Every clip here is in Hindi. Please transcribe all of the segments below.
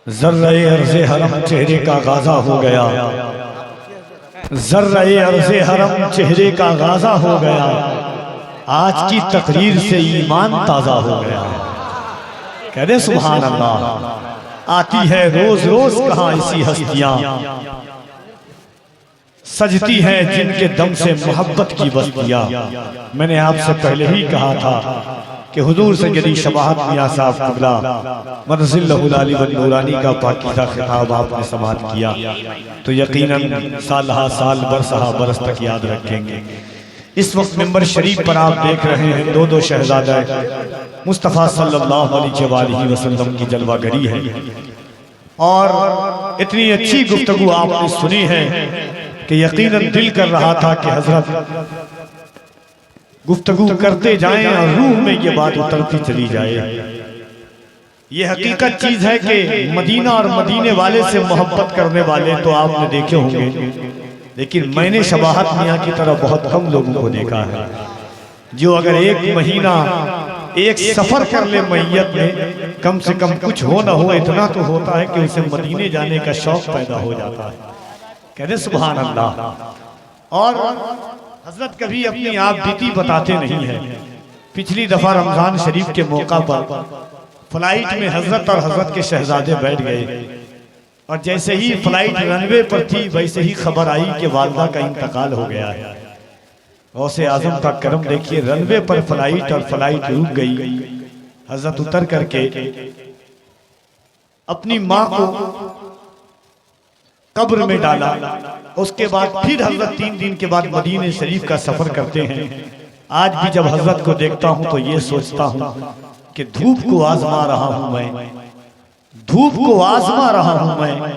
ज़र्रे अर्ज़े हरम चेहरे का गाज़ा हो गया, ज़र्रे अर्ज़े हरम चेहरे का गाज़ा हो गया, आज की तकरीर से ईमान ताज़ा हो गया। कह दे सुभान अल्लाह। आती है रोज रोज कहाँ ऐसी हस्तियां, सजती हैं जिनके दम से मोहब्बत की बस्तियां। मैंने आपसे पहले ही कहा था कि हुजूर सैयदी शबाहत मियां साहब क़िबला मनज़िलहुल आली व नूरानी का पाकीज़ा खिताब आपने समाअत किया तो यकीनन सालहा साल बरसहा बरस तक याद रखेंगे। इस वक्त मिंबर शरीफ पर आप देख रहे हैं दो शहजादा मुस्तफ़ा सल्लल्लाहु अलैहि वसल्लम की जलवागरी है और इतनी अच्छी गुफ्तगू आपने सुनी है कि यकीनन दिल कर रहा था कि हजरत गुफ्तगू करते जाएं और रूह में ये बात उतरती चली जाए। ये हकीकत चीज है कि मदीना और मदीने वाले से मोहब्बत करने वाले तो आपने देखे होंगे, लेकिन मैंने शबाहत मियां की तरह बहुत कम लोगों को देखा है जो अगर एक महीना एक सफर कर ले मैयत में, कम से कम कुछ हो ना हो इतना तो होता है कि उसे मदीने जाने का शौक पैदा हो जाता है। कहते सुभान अल्लाह। और हजरत कभी अपनी आप बीती बताते नहीं है। पिछली दफा रमजान शरीफ के मौका पर फ्लाइट में हजरत और हजरत के शहजादे बैठ गए और जैसे ही फ्लाइट रनवे पर थी वैसे ही खबर आई कि वालदा का इंतकाल हो गया है। गौसे आजम का करम देखिए, रनवे पर फ्लाइट और फ्लाइट रुक गई। हजरत उतर करके अपनी माँ को कब्र में डाला। उसके बाद फिर हजरत 3 दिन के बाद मदीने शरीफ का सफर करते हैं। आज भी जब हजरत को देखता हूं तो ये सोचता हूं कि धूप को आजमा रहा हूं मैं, धूप को आजमा रहा हूं मैं,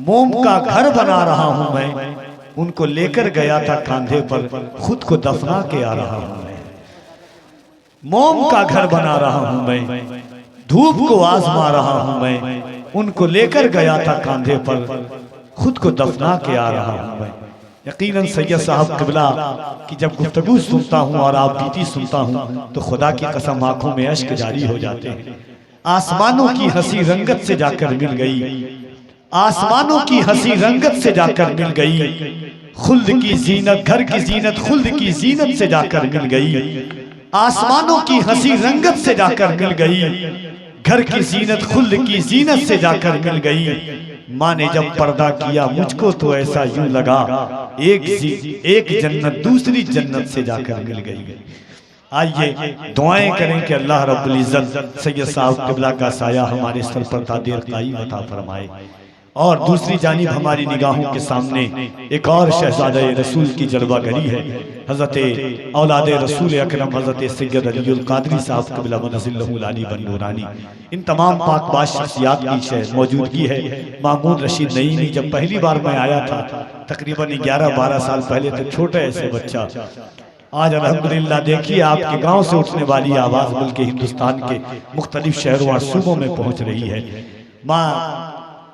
मोम का घर बना रहा हूं मैं, उनको लेकर गया था कांधे पर, खुद को दफना के आ रहा हूं मैं। मोम का घर बना रहा हूं मैं, धूप को आजमा रहा हूं मैं, उनको लेकर गया था कांधे पर, खुद को दफना के आ रहा हूं मैं। यकीनन सैयद साहब क़िबला की जब गुफ्तगू सुनता हूं और आप बीती सुनता हूं तो खुदा की कसम आंखों में अश्क जारी हो जाते हैं। आसमानों की हंसी रंगत से जाकर मिल गई, आसमानों की हंसी रंगत से जाकर मिल गई, खुल्द की जीनत घर की जीनत खुल्द की जीनत से जाकर मिल गई, आसमानों की हंसी रंगत से जाकर मिल गई, घर की जीनत खुल्द की जीनत से जाकर मिल गई। माँ ने जब पर्दा किया मुझको तो ऐसा यूं लगा एक जन्नत दूसरी जन्नत से जाकर मिल गई। आइए दुआएं करें कि अल्लाह रब्बुल इज्जत सैयद साहब क़िबला का साया हमारे सर पर तादेर कायम अता फरमाए। और दूसरी जानिब हमारी निगाहों के सामने एक और शहजादा रसूल की जलवागरी है, हजरत औलाद रसूल अकरम हजरत सैयद अलीउल कादरी साहब क़िबला मनज़िलहुल आली व नूरानी। इन तमाम पाकबाज़ शख्सियात की मौजूदगी है। मामून रशीद नईमी जब पहली बार मैं आया था तकरीबन 11-12 साल पहले, तो छोटे ऐसे बच्चा, आज अल्हम्दुलिल्लाह देखिए आपके गांव से उठने वाली आवाज़ बल्कि हिंदुस्तान के मुख्तलिफ शहरों और सूबों में पहुंच रही है। माँ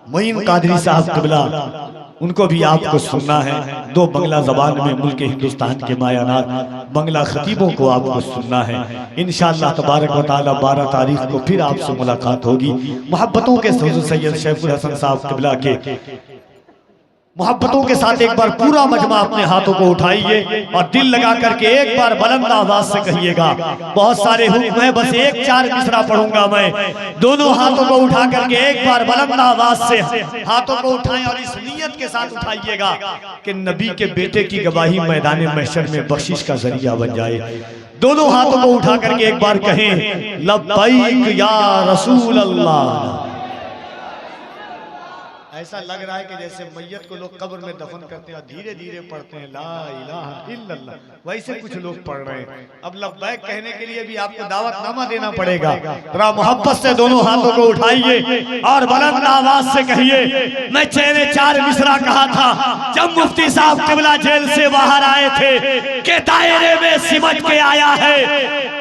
मोइन कादरी साहब क़िबला, उनको भी आपको सुनना है। 2 बंगला ज़बान में मुल्क हिंदुस्तान के मायानात बंगला खतीबों को आपको सुनना है। इंशाअल्लाह तबारक व तआला 12 तारीख को फिर आपसे मुलाकात होगी। मोहब्बतों के सैयद शैफुल हसन साहब क़िबला के मोहब्बतों के साथ एक बार पूरा मजमा अपने हाथों को उठाइए और दिल लगा करके एक बार बुलंद आवाज से कहिएगा। बहुत सारे हुक्म है, बस 1-4 मिसरा पढ़ूंगा मैं। दोनों हाथों को उठा करके एक बार बुलंद आवाज से हाथों को उठाएं और इस नियत के साथ उठाइएगा कि नबी के बेटे की गवाही मैदान महशर में बख्शिश का जरिया बन जाए। दोनों हाथों को उठा करके एक बार कहें लब्बैक या रसूल अल्लाह। ऐसा लग रहा है कि जैसे मैयत को लोग कब्र में दफन करते हैं और धीरे धीरे पढ़ते हैं ला इलाहा इल्लल्लाह, वैसे कुछ लोग पढ़ रहे हैं। अब लब्बैक कहने के लिए भी आपको दावतनामा देना पड़ेगा। जरा मोहब्बत से दोनों हाथों को उठाइए और बुलंद आवाज से कहिए। मैं 4 मिसरा कहा था जब मुफ्ती साहब क़िबला जेल से बाहर आए थे कि दायरे में सिमट के आया है,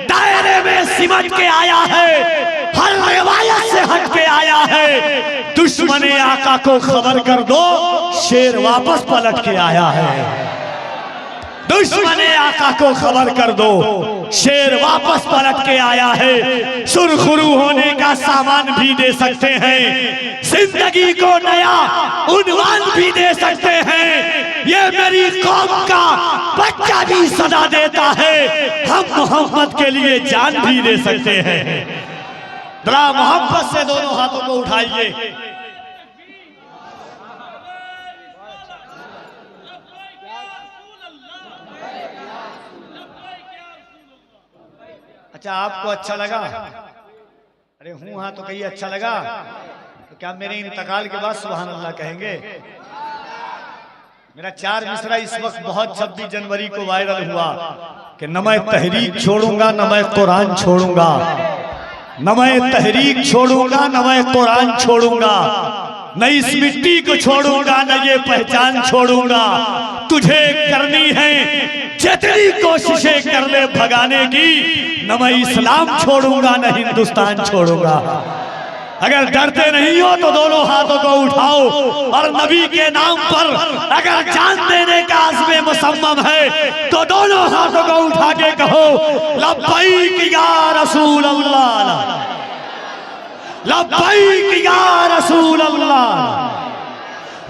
दायरे में सिमट के आया है, हर रिवायत से हट के आया है। दुश्मने आका को खबर कर दो शेर वापस पलट के आया है। दुश्मन आका को खबर कर दो, शेर वापस पलट के आया है। सुरखरू होने का सामान भी दे सकते हैं, जिंदगी को नया उन्वान भी दे सकते हैं। ये मेरी कौम का बच्चा भी सदा देता है, हम मोहम्मद के लिए जान भी दे सकते हैं। जरा मोहब्बत से दोनों हाथों को उठाइए। अच्छा, आपको अच्छा लगा? अरे हूं हाँ तो कहिए अच्छा लगा। तो क्या मेरे इंतकाल के बाद सुभान अल्लाह कहेंगे? मेरा 4 मिसरा इस वक्त बहुत 26 जनवरी को वायरल हुआ कि न मैं तहरीक छोड़ूंगा, न मैं कुरान छोड़ूंगा, न मैं तहरीक छोड़ूंगा, न मैं कुरान छोड़ूंगा, न इस मिट्टी को छोड़ूंगा, न ये पहचान छोड़ूंगा। तुझे करनी है जितनी कोशिशें कर ले भगाने की, न मैं इस्लाम छोड़ूंगा, न हिंदुस्तान छोड़ूंगा। अगर डरते नहीं हो तो दोनों हाथों को उठाओ और नबी के नाम पर अगर जान देने का आज़्म मुसम्मम है तो दोनों हाथों को उठा के कहो लब्बैक या रसूल अल्लाह, लब्बैक या रसूल अल्लाह,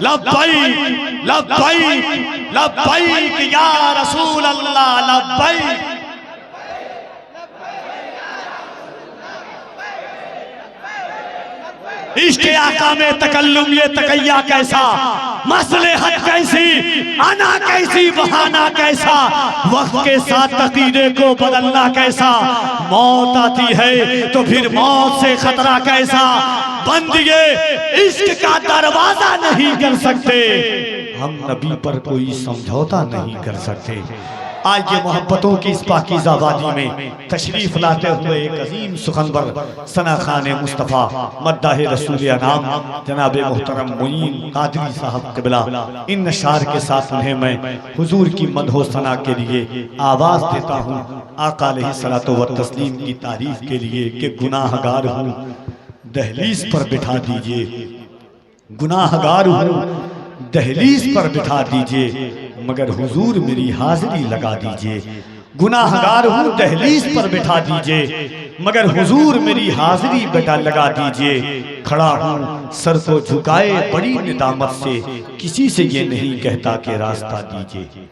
लब्बैक लब्बैक लब्बैक या रसूल अल्लाह, लब्बैक। इश्क़ आका में तकल्लुम ये तकैया कैसा, मसलहत कैसी, आना कैसी, बहाना कैसा, वक्त के साथ तक़दीरे को बदलना कैसा। मौत आती है तो फिर मौत से खतरा कैसा, बंदिए इश्क़ का दरवाजा नहीं कर सकते, हम नबी पर कोई समझौता नहीं कर सकते। आज ये मोहब्बतों की इस पाकीज़ा वादी में तशरीफ लाते हुए एक अजीम सुखनवर सना खान मुस्तफ़ा मद्दाह रसूल अनाम जनाब मोहतरम मुईन कादरी साहब क़िबला, इन अशार के साथ उन्हें मैं हुजूर की मदहो सना के लिए आवाज़ देता हूँ। आका अलैहिस्सलातो व तस्लीम की तारीफ़ के लिए कि गुनाहगार हूँ दहलीज पर बिठा दीजिए, गुनाहगार हूँ दहलीज पर बिठा दीजिए, मगर हुजूर मेरी हाजिरी लगा दीजिए। गुनाहगार हूँ दहलीज पर बिठा दीजिए, मगर हुजूर मेरी हाजिरी बेटा लगा दीजिए। खड़ा हूँ सर को झुकाए बड़ी निदामत से, किसी से ये नहीं कहता कि रास्ता दीजिए।